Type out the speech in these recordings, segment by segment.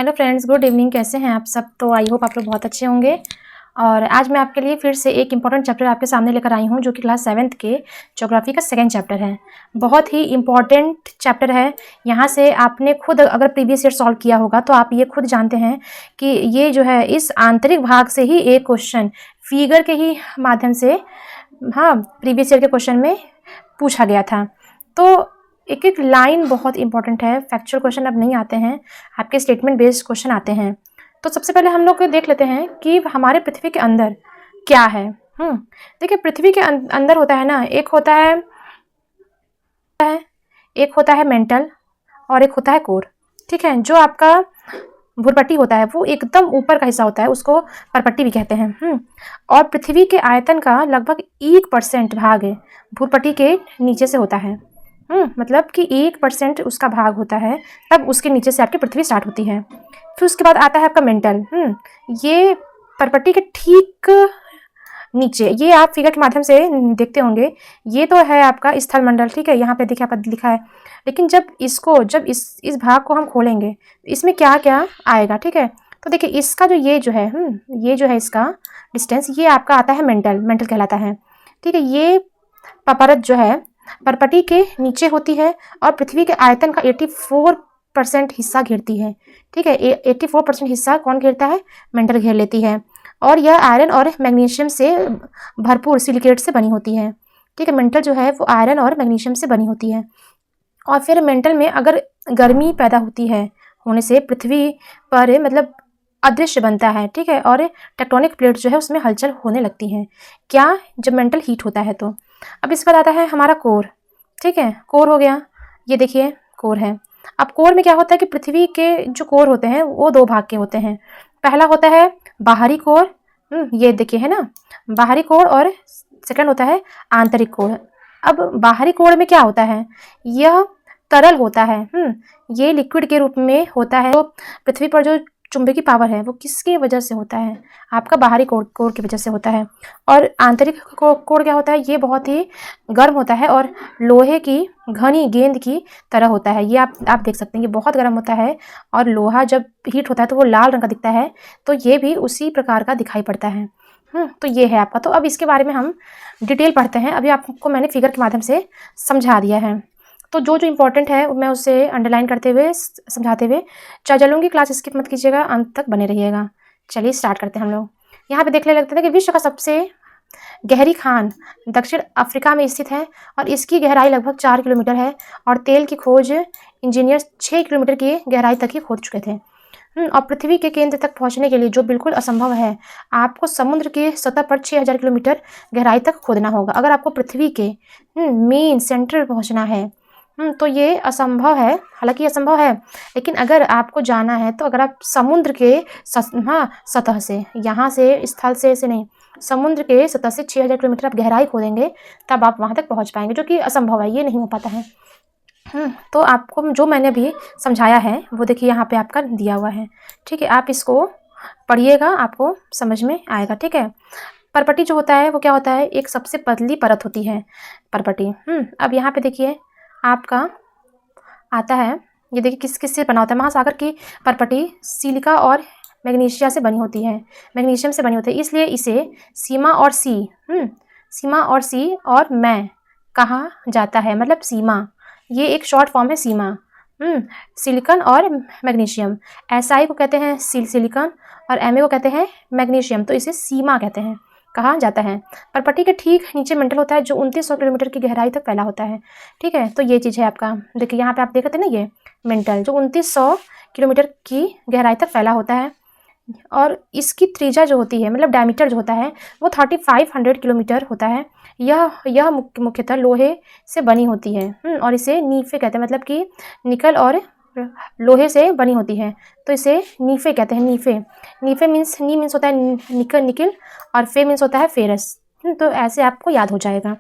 Hello friends, good evening. कैसे हैं आप सब? तो आई होप आप लोग बहुत अच्छे होंगे। और आज मैं आपके लिए फिर से एक इम्पॉर्टेंट चैप्टर आपके सामने लेकर आई हूँ, जो कि क्लास 7th के ज्योग्राफी का सेकंड चैप्टर है। बहुत ही इम्पॉर्टेंट चैप्टर है। यहाँ से आपने खुद अगर प्रीवियस ईयर सॉल्व किया होगा तो आप ये खुद जानते हैं कि ये जो है इस आंतरिक भाग से ही एक क्वेश्चन फिगर के ही माध्यम से प्रीवियस ईयर के क्वेश्चन में पूछा गया था। तो एक एक लाइन बहुत इंपॉर्टेंट है। फैक्चुअल क्वेश्चन अब नहीं आते हैं, आपके स्टेटमेंट बेस्ड क्वेश्चन आते हैं। तो सबसे पहले हम लोग देख लेते हैं कि हमारे पृथ्वी के अंदर क्या है। देखिए, पृथ्वी के अंदर होता है ना, एक होता है मेंटल और एक होता है कोर। ठीक है, जो आपका भूरपट्टी होता है वो एकदम ऊपर का हिस्सा होता है, उसको परपट्टी भी कहते हैं। और पृथ्वी के आयतन का लगभग 1% भाग भूरपट्टी के नीचे से होता है। मतलब कि 1% उसका भाग होता है, तब उसके नीचे से आपकी पृथ्वी स्टार्ट होती है। फिर उसके बाद आता है आपका मेंटल। ये परपट्टी के ठीक नीचे, ये आप फिगर के माध्यम से देखते होंगे, ये तो है आपका स्थल मंडल। ठीक है, यहाँ पे देखिए आपका लिखा है। लेकिन जब इस भाग को हम खोलेंगे, इसमें क्या क्या आएगा। ठीक है, तो देखिए इसका जो ये जो है इसका डिस्टेंस, ये आपका आता है मेंटल कहलाता है। ठीक है, ये परत जो है परपट्टी के नीचे होती है और पृथ्वी के आयतन का 84% हिस्सा घेरती है। ठीक है, 84% हिस्सा कौन घेरता है? मेंटल घेर लेती है। और यह आयरन और मैग्नीशियम से भरपूर सिलिकेट से बनी होती है। ठीक है, मेंटल जो है वो आयरन और मैग्नीशियम से बनी होती है। और फिर मेंटल में अगर गर्मी पैदा होने से पृथ्वी पर मतलब अदृश्य बनता है। ठीक है, और टेक्टोनिक प्लेट जो है उसमें हलचल होने लगती है। क्या? जब मेंटल हीट होता है तो। अब इसके बाद आता है हमारा कोर। ठीक है, कोर हो गया, ये देखिए कोर है। अब कोर में क्या होता है कि पृथ्वी के जो कोर होते हैं वो 2 भाग के होते हैं। पहला होता है बाहरी कोर, ये देखिए है ना, बाहरी कोर। और सेकंड होता है आंतरिक कोर। अब बाहरी कोर में क्या होता है? यह तरल होता है। ये लिक्विड के रूप में होता है। तो पृथ्वी पर जो चुंबकीय पावर है वो किसकी वजह से होता है? आपका बाहरी कोर की वजह से होता है। और आंतरिक कोर क्या होता है? ये बहुत ही गर्म होता है और लोहे की घनी गेंद की तरह होता है। ये आप देख सकते हैं, ये बहुत गर्म होता है और लोहा जब हीट होता है तो वो लाल रंग का दिखता है। तो ये भी उसी प्रकार का दिखाई पड़ता है। तो ये है आपका। तो अब इसके बारे में हम डिटेल पढ़ते हैं। अभी आपको मैंने फिगर के माध्यम से समझा दिया है, तो जो इम्पोर्टेंट है मैं उसे अंडरलाइन करते हुए समझाते हुए चलूँगी। क्लास स्किप मत कीजिएगा, अंत तक बने रहिएगा। चलिए स्टार्ट करते हैं हम लोग। यहाँ पे देखने लगते थे कि विश्व का सबसे गहरी खान दक्षिण अफ्रीका में स्थित है और इसकी गहराई लगभग 4 किलोमीटर है। और तेल की खोज इंजीनियर 6 किलोमीटर की गहराई तक ही खोद चुके थे। और पृथ्वी के केंद्र तक पहुंचने के लिए, जो बिल्कुल असंभव है, आपको समुद्र की सतह पर 6000 किलोमीटर गहराई तक खोदना होगा। अगर आपको पृथ्वी के मेन सेंटर पहुंचना है तो ये असंभव है। हालांकि असंभव है, लेकिन अगर आपको जाना है तो अगर आप समुद्र के सतह से, यहाँ से स्थल से नहीं, समुद्र के सतह से 6000 किलोमीटर आप गहराई खोदेंगे तब आप वहाँ तक पहुँच पाएंगे, जो कि असंभव है, ये नहीं हो पाता है। तो आपको जो मैंने अभी समझाया है वो देखिए यहाँ पे आपका दिया हुआ है। ठीक है, आप इसको पढ़िएगा, आपको समझ में आएगा। ठीक है, परपट्टी जो होता है वो क्या होता है? एक सबसे पतली परत होती है परपट्टी। अब यहाँ पे देखिए आपका आता है, ये देखिए किस से बना होता है? महासागर की परपट्टी सिलिका और मैग्नीशिया से बनी होती है, मैग्नीशियम से बनी होती है। इसलिए इसे सीमा और सी और मैं कहा जाता है। मतलब सीमा, ये एक शॉर्ट फॉर्म है सीमा। सिलिकॉन और मैग्नीशियम, SI को कहते हैं सिलिकॉन और MA को कहते हैं मैग्नीशियम, तो इसे सीमा कहते हैं, कहा जाता है। परपट्टी के ठीक नीचे मेंटल होता है, जो 2900 किलोमीटर की गहराई तक फैला होता है। ठीक है, तो ये चीज़ है आपका। देखिए यहाँ पे आप देख रहे थे ना, ये मेंटल जो 2900 किलोमीटर की गहराई तक फैला होता है। और इसकी त्रिज्या जो होती है, मतलब डायमीटर जो होता है, वो 3500 किलोमीटर होता है। यह मुख्यतः लोहे से बनी होती है और इसे नीफे कहते हैं, मतलब कि निकल और लोहे से बनी होती है, तो इसे नीफे कहते हैं। नीफे मीन्स होता है निकल और फे मीन्स होता है फेरस। तो ऐसे आपको याद हो जाएगा।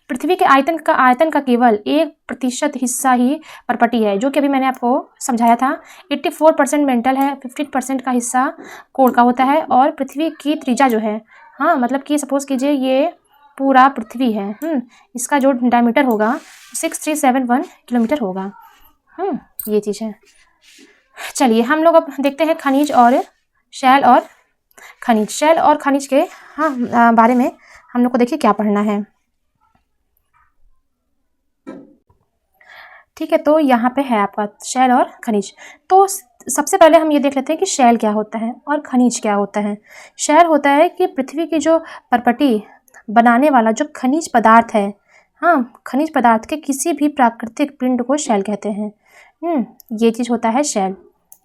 पृथ्वी के आयतन का केवल 1% हिस्सा ही परपट्टी है, जो कि अभी मैंने आपको समझाया था। 84% मेंटल है, 15% का हिस्सा कोर का होता है। और पृथ्वी की त्रिज्या जो है, मतलब कि सपोज कीजिए ये पूरा पृथ्वी है, इसका जो डायमीटर होगा 6371 किलोमीटर होगा। ये चीज़ है। चलिए हम लोग अब देखते हैं खनिज और शैल और खनिज। शैल और खनिज के बारे में हम लोग को देखिए क्या पढ़ना है। ठीक है, तो यहाँ पे है आपका शैल और खनिज। तो सबसे पहले हम ये देख लेते हैं कि शैल क्या होता है और खनिज क्या होता है। शैल होता है कि पृथ्वी की जो परपटी बनाने वाला जो खनिज पदार्थ है, खनिज पदार्थ के किसी भी प्राकृतिक पिंड को शैल कहते हैं। ये चीज़ होता है शैल।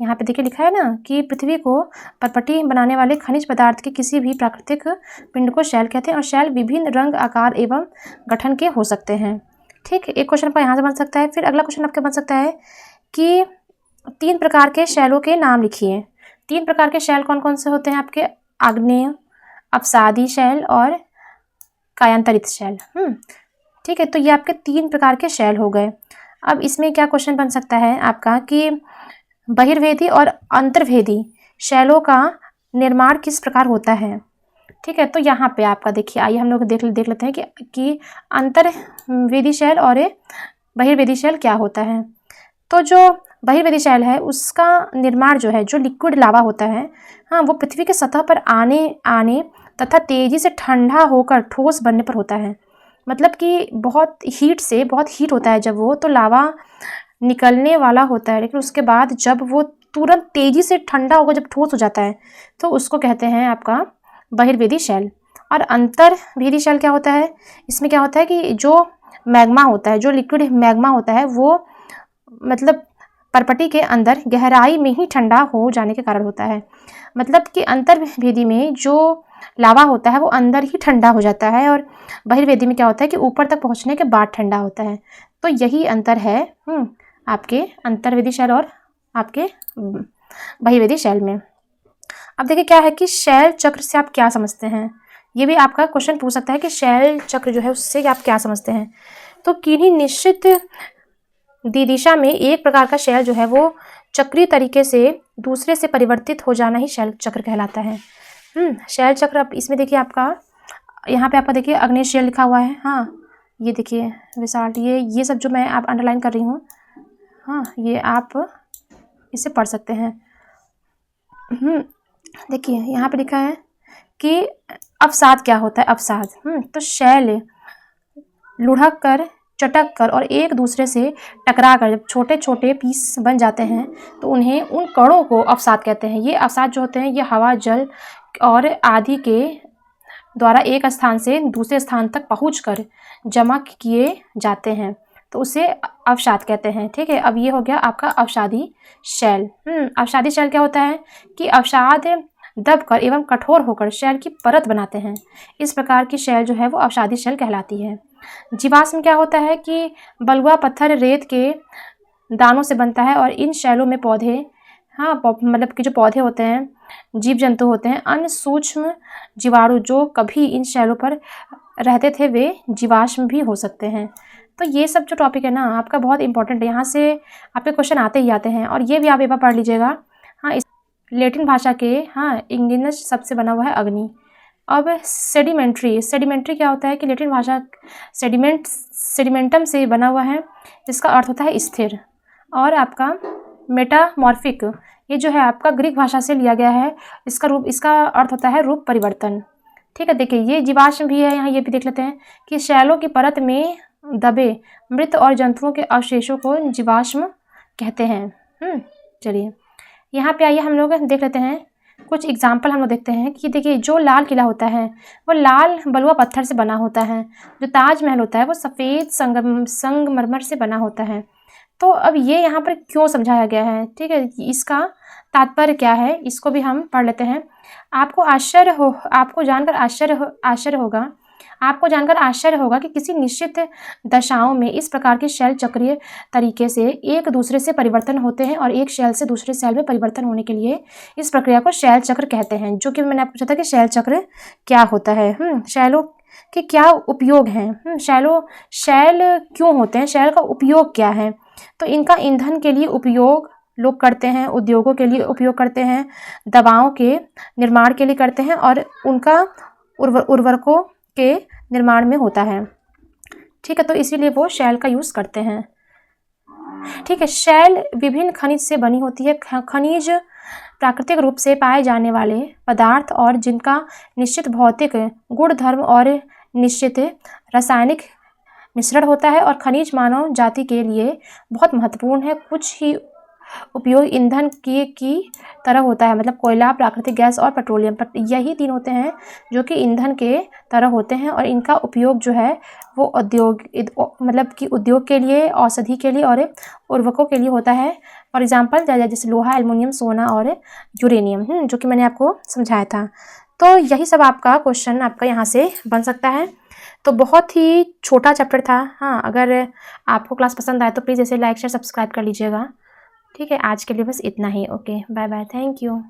यहाँ पे देखिए लिखा है ना कि पृथ्वी को परपटी बनाने वाले खनिज पदार्थ के किसी भी प्राकृतिक पिंड को शैल कहते हैं। और शैल विभिन्न रंग, आकार एवं गठन के हो सकते हैं। ठीक, एक क्वेश्चन आपका यहाँ से बन सकता है। फिर अगला क्वेश्चन आपका बन सकता है कि 3 प्रकार के शैलों के नाम लिखिए। 3 प्रकार के शैल कौन कौन से होते हैं आपके? आग्नेय, अपसादी शैल और कायांतरित शैल। ठीक है, तो ये आपके 3 प्रकार के शैल हो गए। अब इसमें क्या क्वेश्चन बन सकता है आपका कि बहिर्वेदी और अंतर्वेदी शैलों का निर्माण किस प्रकार होता है। ठीक है, तो यहाँ पे आपका देखिए, आइए हम लोग देख लेते हैं कि अंतर्वेदी शैल और बहिर्वेदी शैल क्या होता है। तो जो बहिर्वेदी शैल है उसका निर्माण जो है, जो लिक्विड लावा होता है, वो पृथ्वी के सतह पर आने तथा तेजी से ठंडा होकर ठोस बनने पर होता है। मतलब कि बहुत हीट होता है जब वो, तो लावा निकलने वाला होता है, लेकिन उसके बाद जब वो तुरंत तेजी से ठंडा होकर जब ठोस हो जाता है तो उसको कहते हैं आपका बहिर्वेदी शैल। और अंतर्वेदी शैल क्या होता है? इसमें क्या होता है कि जो मैग्मा होता है, जो लिक्विड मैग्मा होता है, वो मतलब परपटी के अंदर गहराई में ही ठंडा हो जाने के कारण होता है। मतलब कि अंतर्वेदी में जो लावा होता है वो अंदर ही ठंडा हो जाता है, और बहिर्वेदी में क्या होता है कि ऊपर तक पहुंचने के बाद ठंडा होता है। तो यही अंतर है आपके अंतर्वेदी शैल और आपके बहिर्वेदी शैल में। अब देखिए क्या है कि शैल चक्र से आप क्या समझते हैं। ये भी आपका क्वेश्चन पूछ सकता है कि शैल चक्र जो है उससे आप क्या समझते हैं। तो किन्हीं निश्चित दिशा में एक प्रकार का शैल जो है वो चक्रीय तरीके से दूसरे से परिवर्तित हो जाना ही शैल चक्र कहलाता है। शैल चक्र, अब इसमें देखिए आपका यहाँ पे आपका देखिए अग्नेय शैल लिखा हुआ है। ये देखिए विशाल, ये सब जो मैं आप अंडरलाइन कर रही हूँ, ये आप इसे पढ़ सकते हैं। देखिए यहाँ पे लिखा है कि अवसाद क्या होता है। अवसाद तो शैल लुढ़क कर, चटक कर और एक दूसरे से टकरा कर जब छोटे छोटे पीस बन जाते हैं तो उन्हें, उन कणों को अवसाद कहते हैं। ये अवसाद जो होते हैं ये हवा, जल और आदि के द्वारा एक स्थान से दूसरे स्थान तक पहुंचकर जमा किए जाते हैं, तो उसे अवसाद कहते हैं। ठीक है, अब ये हो गया आपका अवसादी शैल। अवसादी शैल क्या होता है कि अवसाद दबकर एवं कठोर होकर शैल की परत बनाते हैं। इस प्रकार की शैल जो है वो अवसादी शैल कहलाती है। जीवाश्म क्या होता है कि बलुआ पत्थर रेत के दानों से बनता है, और इन शैलों में पौधे, मतलब कि जो पौधे होते हैं, जीव जंतु होते हैं, अन्य सूक्ष्म जीवाणु जो कभी इन शैलों पर रहते थे वे जीवाश्म भी हो सकते हैं। तो ये सब जो टॉपिक है ना आपका बहुत इंपॉर्टेंट है, यहाँ से आपके क्वेश्चन आते ही आते हैं, और ये भी आप एक बार पढ़ लीजिएगा। इस लैटिन भाषा के इंगिनस शब्द से बना हुआ है अग्नि। अब सेडिमेंट्री क्या होता है कि लैटिन भाषा सेडिमेंटम से बना हुआ है, जिसका अर्थ होता है स्थिर। और आपका मेटामॉर्फिक, ये जो है आपका ग्रीक भाषा से लिया गया है, इसका अर्थ होता है रूप परिवर्तन। ठीक है, देखिए ये जीवाश्म भी है, यहाँ ये भी देख लेते हैं कि शैलों की परत में दबे मृत और जंतुओं के अवशेषों को जीवाश्म कहते हैं। चलिए यहाँ पे आइए हम लोग देख लेते हैं कुछ एग्जाम्पल। हम लोग देखते हैं कि देखिए जो लाल किला होता है वो लाल बलुआ पत्थर से बना होता है। जो ताजमहल होता है वो सफ़ेद संगमरमर से बना होता है। तो अब ये यहाँ पर क्यों समझाया गया है, ठीक है, इसका तात्पर्य क्या है, इसको भी हम पढ़ लेते हैं। आपको जानकर आश्चर्य होगा कि किसी निश्चित दशाओं में इस प्रकार के शैल चक्रीय तरीके से एक दूसरे से परिवर्तन होते हैं, और एक शैल से दूसरे शैल में परिवर्तन होने के लिए इस प्रक्रिया को शैल चक्र कहते हैं। जो कि मैंने आपको पूछा था कि शैल चक्र क्या होता है, शैलों के क्या उपयोग हैं, शैल क्यों होते हैं, शैल का उपयोग क्या है। तो इनका ईंधन के लिए उपयोग लोग करते हैं, उद्योगों के लिए उपयोग करते हैं, दवाओं के निर्माण के लिए करते हैं, और उनका उर्वरकों के निर्माण में होता है। ठीक है, तो इसीलिए वो शैल का यूज़ करते हैं। ठीक है। शैल विभिन्न खनिज से बनी होती है। खनिज प्राकृतिक रूप से पाए जाने वाले पदार्थ और जिनका निश्चित भौतिक गुणधर्म और निश्चित रासायनिक मिश्रण होता है। और खनिज मानव जाति के लिए बहुत महत्वपूर्ण है। कुछ ही उपयोग ईंधन की तरह होता है, मतलब कोयला, प्राकृतिक गैस और पेट्रोलियम। यही 3 होते हैं जो कि ईंधन के तरह होते हैं और इनका उपयोग जो है वो मतलब कि उद्योग के लिए, औषधि के लिए और उर्वरकों के लिए होता है। फॉर एग्जाम्पल जैसे लोहा, एल्युमिनियम, सोना और यूरेनियम, जो कि मैंने आपको समझाया था। तो यही सब आपका क्वेश्चन आपका यहाँ से बन सकता है। तो बहुत ही छोटा चैप्टर था। हाँ, अगर आपको क्लास पसंद आए तो प्लीज़ इसे लाइक शेयर सब्सक्राइब कर लीजिएगा। ठीक है, आज के लिए बस इतना ही। Okay, bye bye, thank you.